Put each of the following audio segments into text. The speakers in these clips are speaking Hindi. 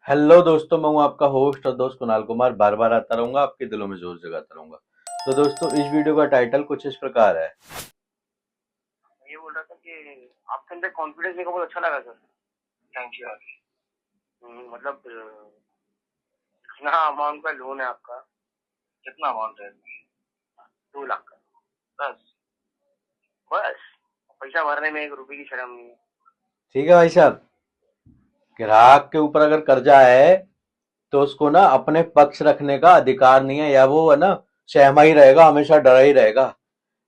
हेलो दोस्तों, मैं हूं आपका होस्ट और दोस्त कुणाल कुमार। बार बार आता रहूंगा, आपके दिलों में जोर जगाता रहूंगा। तो दोस्तों, इस वीडियो का टाइटल कुछ इस प्रकार है। ये बोल रहा था कि आपके अंदर कॉन्फिडेंस मेरे को बहुत अच्छा लगा सर। थैंक यू यार। मतलब कितना अमाउंट का लोन है आपका? कितना अमाउंट है? 2 लाख का। बस? बस पैसा भरने में 1 रुपए की शर्म नहीं है। ठीक है भाई साहब, ग्राहक के ऊपर अगर कर्जा है तो उसको ना अपने पक्ष रखने का अधिकार नहीं है, या वो है ना सहमा ही रहेगा, हमेशा डरा ही रहेगा।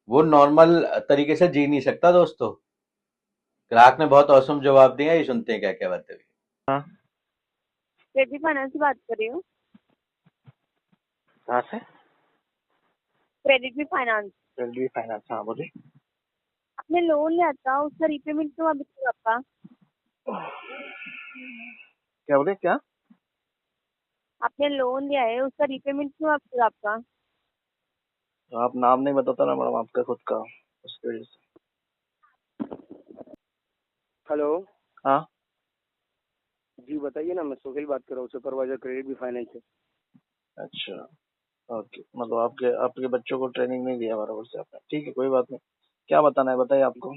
वो नॉर्मल तरीके से जी नहीं सकता दोस्तों। ग्राहक ने बहुत औसम जवाब दिया, ये सुनते हैं क्या क्या बातें हुई। हाँ। बेबी फाइनेंस से बात कर रही हूँ। कहाँ से? क्रेडिट भी फाइनेंस। एलडी फाइनेंस, हाँ बोलिए। आपने लोन लिया था, उसका रीपेमेंट क्यों अभी तक आपका? क्या बोले क्या? आपने लोन लिया है, उसका रीपेमेंट क्यों अभी तक आपका? तो आप नाम नहीं बताता ना मैडम आपका खुद का, उसकी वजह से। हेलो। हाँ। जी बताइए ना, मैं सोहेल बात कर रहा हूँ, सुपरवाइजर क्रेडिट भी फाइनेंस से। अच्छा। ओके, मतलब आपके आपके बच्चों को ट्रेनिंग नहीं दिया बराबर से आपने, ठीक है कोई बात नहीं। क्या बताना है बताइए आपको।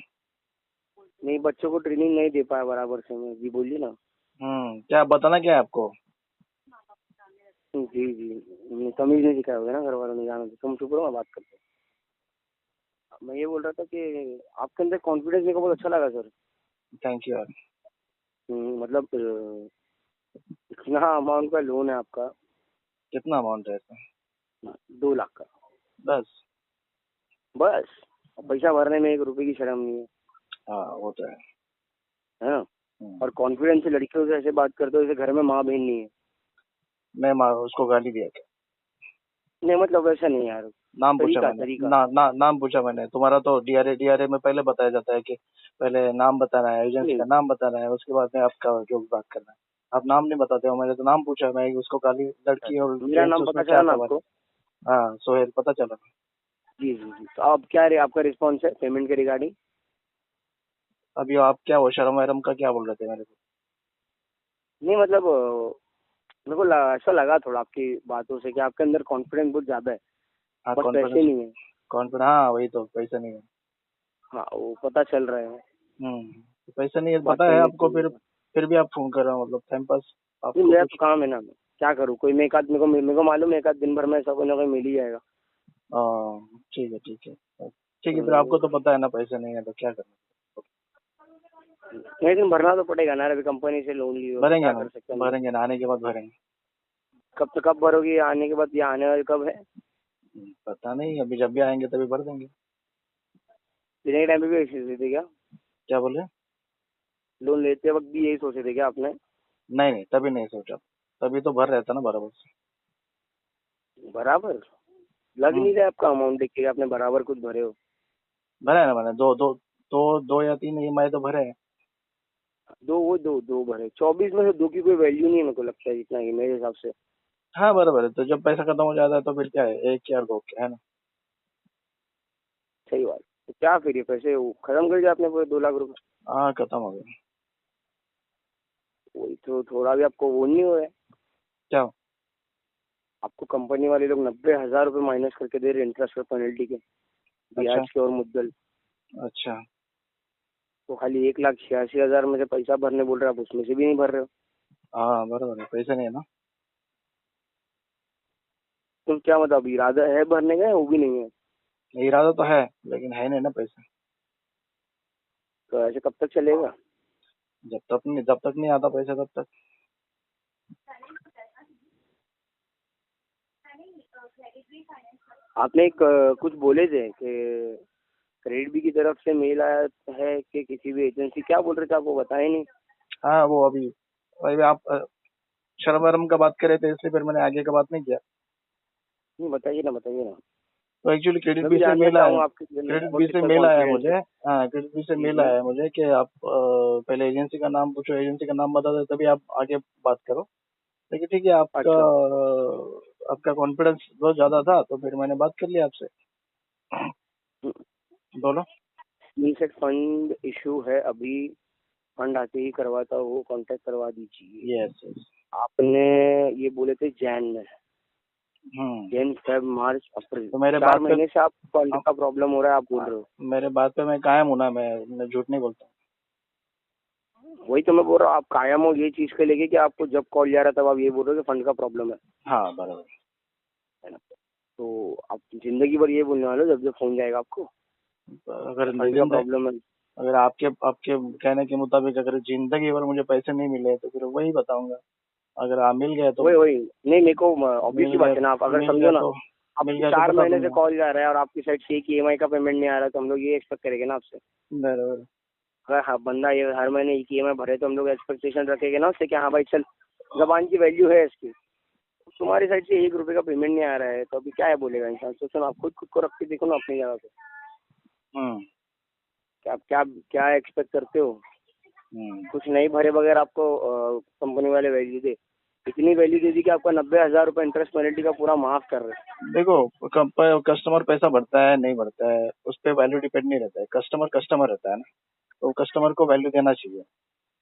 नहीं, बच्चों को ट्रेनिंग नहीं दे पाया बराबर से मैं। जी बोलिए ना। क्या बताना क्या है आपको? जी जी, तमीज नहीं सिखाया होगा ना घर वालों ने, जाना तो तुम चुप रहो, मैं बात करता हूँ। मैं ये बोल रहा था कि आपके अंदर कॉन्फिडेंस मेरे को बहुत अच्छा लगा सर। थैंक यू यार। मतलब कितना अमाउंट का लोन है आपका? कितना अमाउंट है इसका? 2 लाख का। बस? बस पैसा भरने में 1 रुपए की शर्म नहीं है। हाँ वो तो है। है ना? हम्म, और कॉन्फिडेंस से लड़कियों से ऐसे बात करते हो जैसे घर में माँ बहन नहीं है। मैं उसको गाली दिया क्या? नहीं मतलब वैसा नहीं यार। नाम पूछा तरीका मैंने तरीका। नाम पूछा मैंने तुम्हारा, तो डीआरए में पहले बताया जाता है कि पहले नाम बताना है, एजेंसी नहीं, का नाम बताना है, उसके बाद में आपका जो भी बात करना है। आप नाम नहीं बताते हो, मैंने तो नाम पूछा, मैं उसको गाली, लड़की और मेरा जेंट्स नाम उसमें पता क्या चला ना सवाल है? आपको? हाँ सोहेल पता चला। जी जी जी, तो आप आपका रिस्पॉन्स है पेमेंट के रिगार्डिंग? अभी आप क्या वो शर्म वरम का क्या बोल रहे थे मेरे को? नहीं मतलब मेरे को ऐसा लगा थोड़ा आपकी बातों से कि आपके अंदर कॉन्फिडेंस बहुत ज्यादा है। हाँ बस पैसे कॉन्फिडेंस। नहीं है। कॉन्फिडेंस, हाँ वही तो, पैसा नहीं है। हाँ वो पता चल रहा है। तो पैसा नहीं है बात पता है करनी आपको, चाहिए। फिर भी आप फोन कर रहे हो, मतलब टाइम पास नहीं आपको मेरा तो कुछ। काम है ना, मैं क्या करूँ? कोई मेरे को मालूम है, एक आध दिन भर में ऐसा कोई ना कोई मिल ही जाएगा। ठीक है ठीक है। ठीक है, फिर हम्म, आपको तो पता है ना पैसा नहीं है तो क्या करना। लेकिन भरना तो पड़ेगा ना, अभी कंपनी से लोन ली हो तो भरेंगे क्या ना, कर सकते हैं हम लोग। भरेंगे ना, आने के बाद भरेंगे। कब भरोगी? आने के बाद या आने वाले कब है? पता नहीं, अभी जब भी आएंगे तभी भर देंगे। लेने के टाइम पे भी ऐसे सोचे थे क्या? क्या बोले? लोन लेते वक्त भी यही सोचे थे क्या आपने? नहीं नहीं, तभी नहीं सोचा, तभी तो भर रहता ना बराबर से। बराबर लग हम्म, नहीं रहा आपका अमाउंट देख के कि आपने बराबर कुछ भरे हो। भरा है ना मैंने, दो या 3 ईएमआई तो भरे हैं। दो भरे, 24 में से दो की कोई वैल्यू नहीं है मेरे को लगता है, जितना कि मेरे हिसाब से। हाँ बराबर है, तो जब पैसा खत्म हो जाता है तो फिर क्या है, एक या दो क्या है ना। सही बात। तो क्या फिर ये पैसे वो खत्म कर दिया आपने पूरे 2 लाख रुपए? हाँ खत्म हो गया। वही तो, थोड़ा भी आपको वो नहीं हो रहा है? क्या? आपको कंपनी वाले लोग 90,000 रुपये माइनस करके दे रहे इंटरेस्ट और पेनल्टी के, अच्छा। ब्याज के और मुद्दल। अच्छा। तो खाली 1,86,000 में से पैसा भरने बोल रहे हैं, आप उसमें से भी नहीं भर रहे हो। हाँ बराबर है, पैसा नहीं है ना। तो क्या मतलब इरादा है भरने का या वो भी नहीं है? इरादा तो है, लेकिन है नहीं ना पैसा। तो ऐसे कब तक चलेगा? जब तक नहीं आता पैसा तब तक। आपने एक कुछ बोले थे कि क्रेडिट बी की तरफ से मेल आया है कि किसी भी एजेंसी, क्या बोल रहे थे आप, वो बताए नहीं। हाँ वो अभी, भाई आप शर्म वरम का बात कर रहे थे इसलिए फिर मैंने आगे का बात नहीं किया। नहीं बताइए ना, बताइए ना। तो एक्चुअली क्रेडिट मैं बी भी से जानना मेल आया। चाहूंगा आपके क्रेडिट बी बहुत से कितना मेल आया है कॉन्फिडेंस है। मुझे। हाँ क्रेडिट बी से जी मेल जी। आया है मुझे कि आप पहले एजेंसी का नाम पूछो, एजेंसी का नाम बता दो तभी आप आगे बात करो। लेकिन ठीक है, अच्छा। आपका कॉन्फिडेंस बहुत ज्यादा था तो फिर मैंने बात कर लिया आपसे। बोलो। इनसेट फंड इशू है अभी, फंड आते ही करवाता हो, कांटेक्ट करवा दीजिए। Yes yes. आपने ये बोले थे जैन में, हम्म। जैन फेब मार्च अप्रैल, तो मेरे 4 बात पे महीने से आप फंड का प्रॉब्लम हो रहा है, आप बोल रहे हो। मेरे बात पे मैं कायम हूँ ना, मैं झूठ नहीं बोलता हूँ। वही तो मैं बोल रहा हूँ, आप कायम हो ये चीज के लेके कि आपको जब कॉल जा रहा तब आप ये बोल रहे हो कि फंड का प्रॉब्लम हाँ बराबर। है ना। तो आप जिंदगी भर ये बोलने वाले हो जब जब फोन जाएगा आपको अगर फंड का प्रॉब्लम है। अगर आपके आपके कहने के मुताबिक अगर जिंदगी भर मुझे पैसे नहीं मिले तो फिर वही बताऊंगा। अगर आप मिल गए तो वही वही नहीं, मेरे को ऑब्वियसली बात है ना, आप अगर समझो ना, मिल आपको गया तो 4 बता महीने से दूंगा। कॉल जा रहा है और आपकी साइड से एक ईएमआई का पेमेंट नहीं आ रहा, तो हम लोग ये एक्सपेक्ट करेंगे ना आपसे। बराबर। अगर हाँ बंदा ये हर महीने एक ईएमआई भरे तो हम लोग एक्सपेक्टेशन रखेंगे ना उससे कि हाँ भाई चल, जबान की वैल्यू है इसकी। तुम्हारी साइड से 1 रुपए का पेमेंट नहीं आ रहा है तो अभी क्या है बोलेगा इंसान। सोचो ना, आप खुद को रख के देखो ना अपनी जगह पे, कि आप क्या क्या एक्सपेक्ट करते हो। कुछ नहीं भरे बगैर आपको कंपनी वाले वैल्यू दे, इतनी वैल्यू दे दी कि आपका 90,000 रुपये इंटरेस्ट पेनल्टी का पूरा माफ कर रहे हैं। देखो कस्टमर पैसा भरता है नहीं भरता है उस पर वैल्यू डिपेंड नहीं रहता है। कस्टमर रहता है ना, तो कस्टमर को वैल्यू देना चाहिए।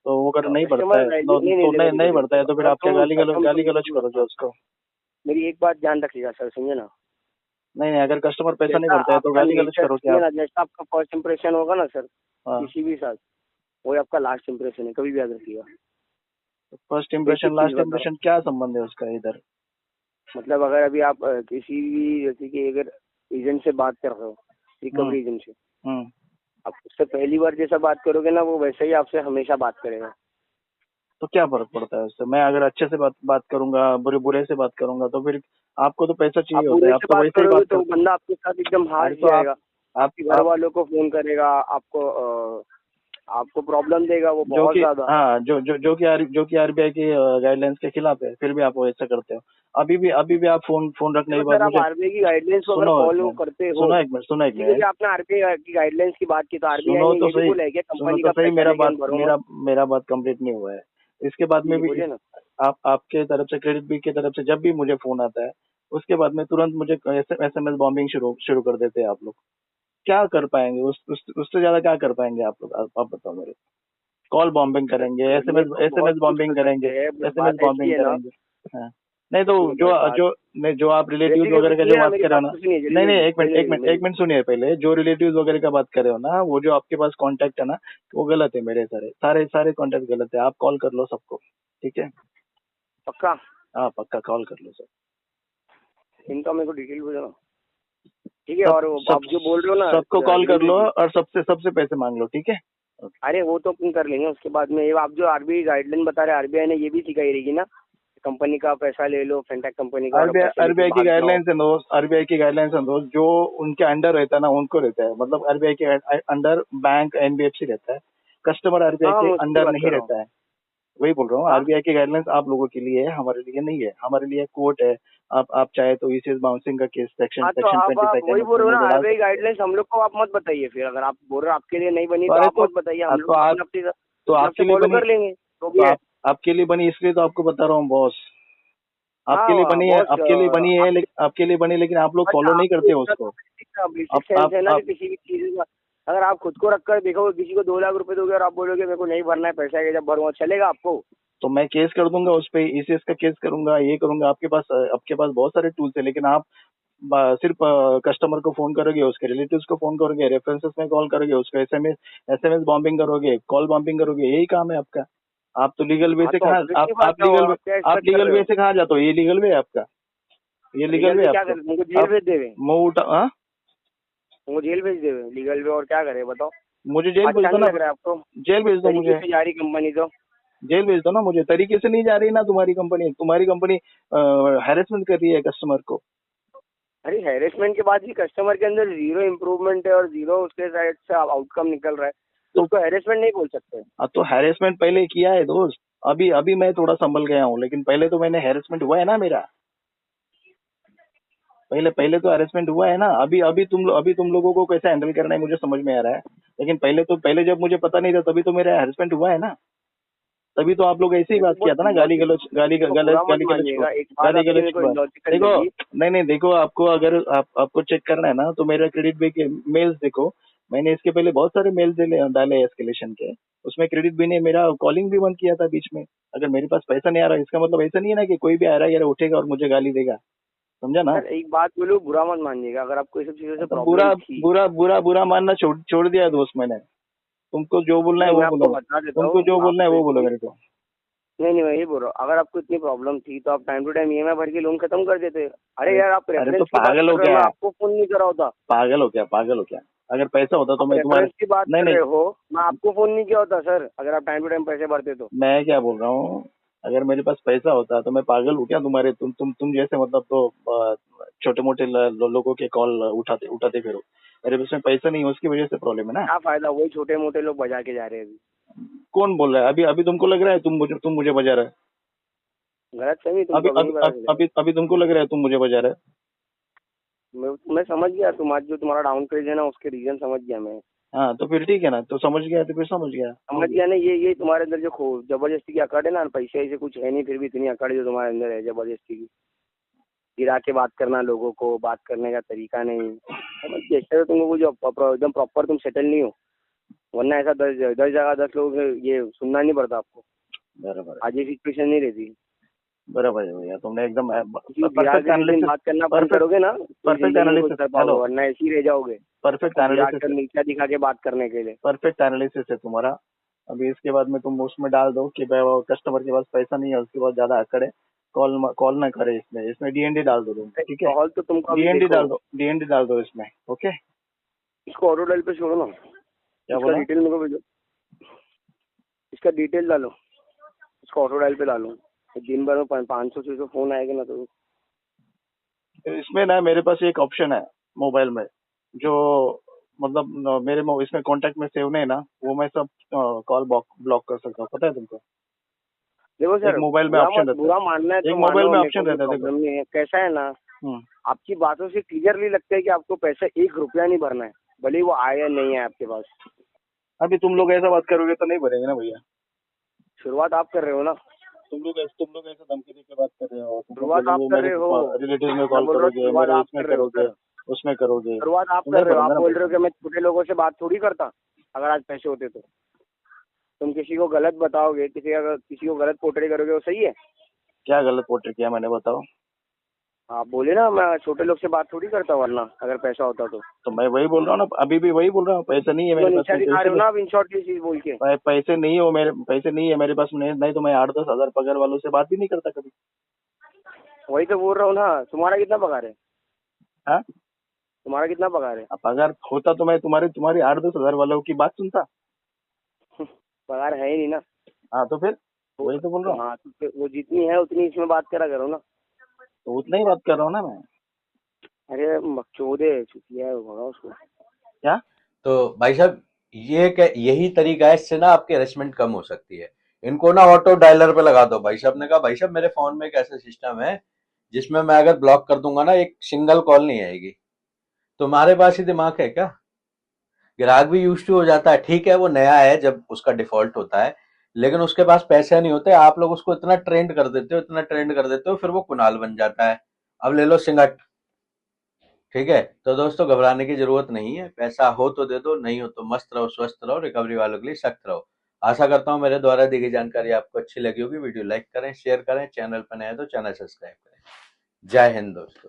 तो वो अगर नहीं भरता कस्टमर है वैल्यू नहीं भरता है तो फिर अगर आप क्या गाली तुम गलौज करोगे उसको। मेरी एक बात ध्यान रखिएगा सर, समझे ना। नहीं, अगर कस्टमर पैसा नहीं जैसा भरता है तो आपका गाली गलौज नेचर करोगे है आप। ना, जैसा आपका फर्स्ट इंप्रेशन होगा ना सर हाँ। किसी भी साथ, वही आपका लास्ट इंप्रेशन है, कभी भी याद रखिएगा। फर्स्ट बेसिक इम्प्रेशन चीज लास्ट बता रहा इम्प्रेशन क्या संबंध है उसका इधर। हूँ। मतलब अगर अभी आप किसी भी जैसे कि अगर एजेंट से बात कर रहे हो, रिकवरी एजेंट से, आप उससे पहली बार जैसा बात करोगे ना वो वैसे ही आपसे हमेशा बात करेगा। तो क्या फर्क पड़ता है उससे। मैं अगर अच्छे से बात करूंगा बुरे से बात करूंगा तो फिर आपको तो पैसा आप चाहिए होता बुरे है। आप से तो बात वैसे ही करोगे बात तो वो करते बंदा आपके साथ एकदम अरे हार्श तो जाएगा, आपके घर आप वालों को फोन करेगा, आपको प्रॉब्लम देगा वो जो बहुत कि ज्यादा। हाँ जो कि आरबीआई की गाइडलाइंस के खिलाफ है फिर भी आप ऐसा करते हो। अभी भी आप फोन रखने तो के बाद सर आप मुझे आरबीआई की गाइडलाइंस को अगर सुनो एक फॉलो मिनट करते हो, सुनो एक मिनट सुनो एक इसीलिए मिनट आपने आरबीआई की गाइडलाइंस की बात की, तो आरबीआई सुनो ने तो ये भी सही बोला है कि सुनो कंपनी तो का सही पैसा मेरा लेके बात भरो मत। मेरा बात कंप्लीट नहीं हुआ है। इसके बाद में जी भी बोलिए ना। आपके तरफ से क्रेडिट बी की तरफ से जब भी मुझे फोन आता है उसके बाद में तुरंत मुझे एसएमएस बॉम्बिंग शुरू कर देते हैं आप लोग। क्या कर पाएंगे उससे ज्यादा क्या कर पाएंगे आप लोग। आप बताओ मेरे। कॉल बॉम्बिंग सर करेंगे, करने एसएमएस को एसएमएस बहुत कुछ बॉम्बिंग कर करेंगे, सकते हैं, बट एसएमएस बात ऐसी बॉम्बिंग है ना। करेंगे। हाँ। नहीं तो देखिए बस बात जो आप रिलेटिव्स बेसिक वगैरह का जो सुनिए ना, बात मेरी कर रहे हो बात ना। तो सुनिए, नहीं नहीं मेरी एक मिनट सुनिए पहले। जो रिलेटिव्स वगैरह का बात कर रहे हो ना वो जो आपके पास कांटेक्ट है ना वो गलत है। मेरे सारे कांटेक्ट गलत है। आप कॉल कर लो सबको, ठीक है। पक्का हाँ पक्का कॉल कर लो सब। इनका मेरे को डिटेल भेजो ना, ठीक है। सब और सब आप जो बोल रहे हो ना सबको कॉल कर लो रिलेटिव, और सबसे पैसे मांग लो, ठीक है। अरे वो तो अपन कर लेंगे उसके बाद में। ये आप जो आरबीआई गाइडलाइन बता रहे हैं, आरबीआई ने ये भी सिखाई रहेगी ना, कंपनी का पैसा ले लो, फिनटेक कंपनी का, और पैसे लेके आरबीआई की भाग जाओ। गाइडलाइंस है दोस्त। आरबीआई की गाइडलाइंस है दोस्त। जो उनके अंडर रहता है ना उनको रहता है। मतलब आरबीआई के अंडर बैंक एनबीएफसी रहता है। कस्टमर आरबीआई हाँ के मैं उसकी अंडर बात नहीं कर रहा हूँ। रहता है। वही बोल रहा हूँ। हाँ आरबीआई की गाइडलाइंस आप लोगों के लिए है, हमारे लिए नहीं है। हमारे लिए कोर्ट है। आप चाहे तो ईसीएस बाउंसिंग का केस हाँ, तो सेक्शन अब आप 25 वही बोल के रहे हो ना, मुझे डाल आरबीआई सकते गाइडलाइंस हम लोग को आप मत बताइए। फिर अगर आप बोल रहे हो आपके लिए नहीं बनी हो। तो अरे आप मत बताइए, हम लोग अपनी तो तरफ से आपके लिए फॉलो बनी कर लेंगे जो तो भी है। आपके लिए बनी इसलिए तो आपको बता रहा हूँ बॉस। हाँ बॉस, आपके लिए बनी लेकिन आप लोग बट फॉलो नहीं आपको करते हो इतना उसको। तो बेसिक सेंस है ना कि किसी भी चीज का अगर आप खुद को रखकर देखोगे, किसी को 2 लाख रुपए दोगे और आप बोलोगे मेरे को नहीं भरना है पैसा है, जब भरूंगा चलेगा आपको? तो मैं केस कर दूंगा उस पे। ईसीएस का केस करूंगा, ये करूंगा। आपके पास बहुत सारे टूल्स है लेकिन आप सिर्फ कस्टमर को फोन करोगे, उसके रिलेटिव्स को फोन करोगे, रेफरेंसेस में कॉल करोगे, उसको एसएमएस बॉम्बिंग करोगे, कॉल बॉम्बिंग करोगे। यही काम है आपका। आप तो लीगल वे हाँ से तो कहाँ ऑब्वियसली बात है, और आप क्या आप एक्सपेक्ट कर लीगल रहे वे हो? से कहाँ जाते हो। ये लीगल वे है आपका। ये लीगल लीगल वे वे है क्या आपको। करे, तुमको जेल आप भेज देवे? मुंह उठा हाँ? तुमको जेल भेज देवे लीगल वे, और क्या करे बताओ? मुझे जेल भेज अच्छा दो नहीं ना। लग रहा है आपको जेल भेज इस दो तरीके मुझे। से जा रही कंपनी तो? जेल भेज दो ना मुझे। तरीके से नहीं जा रही ना तुम्हारी कंपनी हैरेसमेंट कर रही है कस्टमर को। अरे हैरेसमेंट के बाद भी कस्टमर के अंदर जीरो इम्प्रूवमेंट है और जीरो उसके साइड से आउटकम निकल रहा है, तो उसको हैरेसमेंट नहीं बोल सकते। तो हैरेसमेंट पहले किया है दोस्त। अभी मैं थोड़ा संभल गया हूँ लेकिन पहले तो मैंने हैरेसमेंट हुआ है ना मेरा। पहले तो हैरेसमेंट हुआ है ना। अभी तुम लोगों को कैसे हैंडल करना है मुझे समझ में आ रहा है। लेकिन पहले जब मुझे पता नहीं था तभी तो मेरा हैरेसमेंट हुआ है ना। तभी तो आप लोग ऐसे ही मेरे को बात किया बहुत था ना। इलॉजिकल, इसको बुरा मत मानिएगा, एक बात गाली आपकी गलौज मेरे की को बात। इलॉजिकल देखो लगी। नहीं देखो आपको अगर आपको चेक करना है ना तो मेरा क्रेडिट पे के मेल्स देखो। मैंने इसके पहले बहुत सारे मेल डाले एस्केलेशन के, उसमें क्रेडिट भी नहीं, मेरा कॉलिंग भी बंद किया था बीच में। अगर मेरे पास पैसा नहीं आ रहा, इसका मतलब ऐसा नहीं है ना कि कोई भी आ रहा है उठेगा और मुझे गाली देगा, समझा ना? सर एक बात बोलो, बुरा मत मानिएगा, अगर आपको ये सब चीजों से तो प्रॉब्लम बुरा थी। बुरा बुरा बुरा मानना छोड़ दिया है दोस्त मैंने। तुमको जो बोलना है नहीं, वो मैं आपको बोलो, बता देता तुमको हूँ, जो बोलना है आपको वो बोलो इतनी, मेरे को। नहीं नहीं मैं ये बोल रहा हूँ, अगर आपको इतनी प्रॉब्लम थी तो आप टाइम टू टाइम ईएमआई भर के लोन खत्म कर देते। अरे अरे यार, आप अरे तो रेफरेंस की बात पागल कर हो रहे हो, क्या? मैं आपको फोन नहीं कर रहा होता। पागल हो क्या? अगर पैसा होता तो आप मैं तुम्हारे, रेफरेंस की बात नहीं कर नहीं, रहे हो, मैं आपको फोन नहीं किया होता सर, अगर आप टाइम टू टाइम पैसे भरते तो। मैं क्या बोल रहा हूँ, अगर मेरे पास पैसा होता तो मैं पागल हूँ क्या तुम्हारे, तुम जैसे मतलब तो छोटे मोटे लोगों के कॉल उठाते उठाते फिरो। मेरे पास में पैसा नहीं है, उसकी वजह से प्रॉब्लम है ना। क्या फायदा, वही छोटे मोटे लोग बजा के जा रहे हैं अभी। कौन बोल रहा है? अभी अभी तुमको लग रहा है तुम मुझे बजा रहे गलत सही, हो? तुम अभी कभी नहीं अभी बजा अभी सकते। अभी अभी तुमको लग रहा है तुम मुझे बजा रहे हो? मैं समझ गया, तुम आज जो तुम्हारा डाउन पेज है ना, उसके रीजन समझ गया मैं। हाँ तो फिर ठीक है ना, तो समझ गया तो फिर समझ गया, हो समझ गया। गया ना, ये तुम्हारे अंदर जो जबरदस्ती की अकड़ है ना, पैसे ऐसे कुछ है नहीं, फिर भी इतनी अकड़ जो तुम्हारे अंदर है जबरदस्ती की, गिरा के बात करना, लोगों को बात करने का तरीका नहीं। समझ गया, इससे तो तुमको जो एकदम प्रॉपर तुम सेटल नहीं हो, वरना ऐसा 10 जगह 10 लोग ये सुनना नहीं पड़ता आपको। बराबर आज ये सिचुएशन नहीं रहती, बराबर है भैया, तुमने एकदम क्योंकि गिरा परफेक्ट के जिस दिन एनालिसिस, बात करना बंद परफेक्ट करोगे ना, तो परफेक्ट जिंदगी में कुछ एनालिसिस, कर पाओगे, हेलो, वरना ऐसे ही रह जाओगे, परफेक्ट सबको गिरा कर एनालिसिस, नीचा दिखा के बात करने के लिए। परफेक्ट एनालिसिस है तुम्हारा। अभी इसके बाद में तुम उसमें डाल दो कि भाई वो कस्टमर के पास पैसा नहीं है, उसके पास ज्यादा अकड़ है, कॉल ना करे, इसमें इसमें डीएनडी डाल दो तुम, ठीक है? कॉल तो तुमको अभी डीएनडी देखो, डाल दो, डीएनडी डाल दो इसमें, ओके? इसको ऑटो डायल पे छोड़ो ना, क्या इसका बोला? डिटेल मेरे को भेजो, इसका डिटेल डालो, इसको ऑटो डायल पे डालो। दिन भर में 500-600 फोन आएगा ना, तो इसमें ना मेरे पास एक ऑप्शन है मोबाइल में, जो मतलब मेरे इसमें कांटेक्ट में सेव नहीं है ना, वो मैं सब कॉल ब्लॉक कर सकता हूँ, पता है तुमको? देखो एक सर, मोबाइल में ऑप्शन रहता बुरा मानना है है, एक तो मोबाइल मानो, में मेरे को ऑप्शन कोई रहता है, देखो। प्रॉब्लम नहीं है। कैसा है ना, हम्म, आपकी बातों से क्लियरली लगता है कि आपको पैसा 1 रुपया नहीं भरना है, भले ही वो आए या नहीं है आपके पास। अभी तुम लोग ऐसा बात करोगे तो नहीं भरेंगे ना भैया। शुरुआत आप कर रहे हो ना, तुम लोग ऐसे धमकी दे के बात कर रहे हो, तुम लोग शुरुआत आप बोलोगे कर मेरे रहे हो। रिलेटिव में मैं कॉल बोल रहा हूँ करोगे, शुरुआत मेरे आप इसमें कर रहे हो करोगे, सर, उसमें करोगे, शुरुआत आप तो कर नहीं रहे हो। आप भरूंगा ना बोल रहे हो पैसा। कि मैं छोटे लोगों से बात थोड़ी करता, अगर आज पैसे होते तो। तुम किसी को गलत बताओगे, किसी को गलत पोर्ट्रे करोगे, वो सही है? क्या गलत पोर्ट्रेट किया मैंने, बताओ? आप बोले ना मैं छोटे लोग से बात थोड़ी करता, वरना अगर पैसा होता तो। तो मैं वही बोल रहा हूँ ना, अभी भी वही बोल रहा हूँ, पैसे नहीं है तो मेरे पास नीचा में, तो दिखा रहे हो इसीलिए ना आप इन शॉर्ट की चीज बोल के। पैसे नहीं है मेरे पास में, नहीं तो मैं 8-10 हजार पगार वालों से बात भी नहीं करता कभी। वही तो बोल रहा हूँ ना, तुम्हारा कितना पगार है? हाँ, तुम्हारा कितना पगार है? अब पगार होता तो मैं तुम्हारी 8-10 हजार वालों की बात सुनता। पगार है ही नहीं ना। हाँ तो फिर वही तो बोल रहा हूँ, हाँ, तो फिर वो जितनी है उतनी इसमें बात करा करो ना। तो उतना ही बात कर रहा हूँ ना मैं। अरे मकचोदे चुतिया है, भगा उसको। क्या? तो भाई साहब, यही तरीका है, इससे ना आपकी हरेसमेंट कम हो सकती है। इनको ना ऑटो डायलर पे लगा दो। भाई साहब ने कहा, भाई साहब मेरे फोन में एक ऐसा सिस्टम है जिसमें मैं अगर ब्लॉक कर दूंगा ना, एक सिंगल कॉल नहीं आएगी। तुम्हारे पास ही दिमाग है क्या? ग्राहक भी यूज टू हो जाता है, ठीक है, वो नया है जब उसका डिफॉल्ट होता है, लेकिन उसके पास पैसे नहीं होते, आप लोग उसको इतना ट्रेंड कर देते हो, इतना ट्रेंड कर देते हो, फिर वो कुणाल बन जाता है। अब ले लो सिंगट। ठीक है, तो दोस्तों घबराने की जरूरत नहीं है, पैसा हो तो दे दो, नहीं हो तो मस्त रहो, स्वस्थ रहो, रिकवरी वालों के लिए सख्त रहो। आशा करता हूं मेरे द्वारा दी गई जानकारी आपको अच्छी लगी होगी। वीडियो लाइक करें, शेयर करें, चैनल पर नए हैं तो चैनल सब्सक्राइब करें। जय हिंद दोस्तों।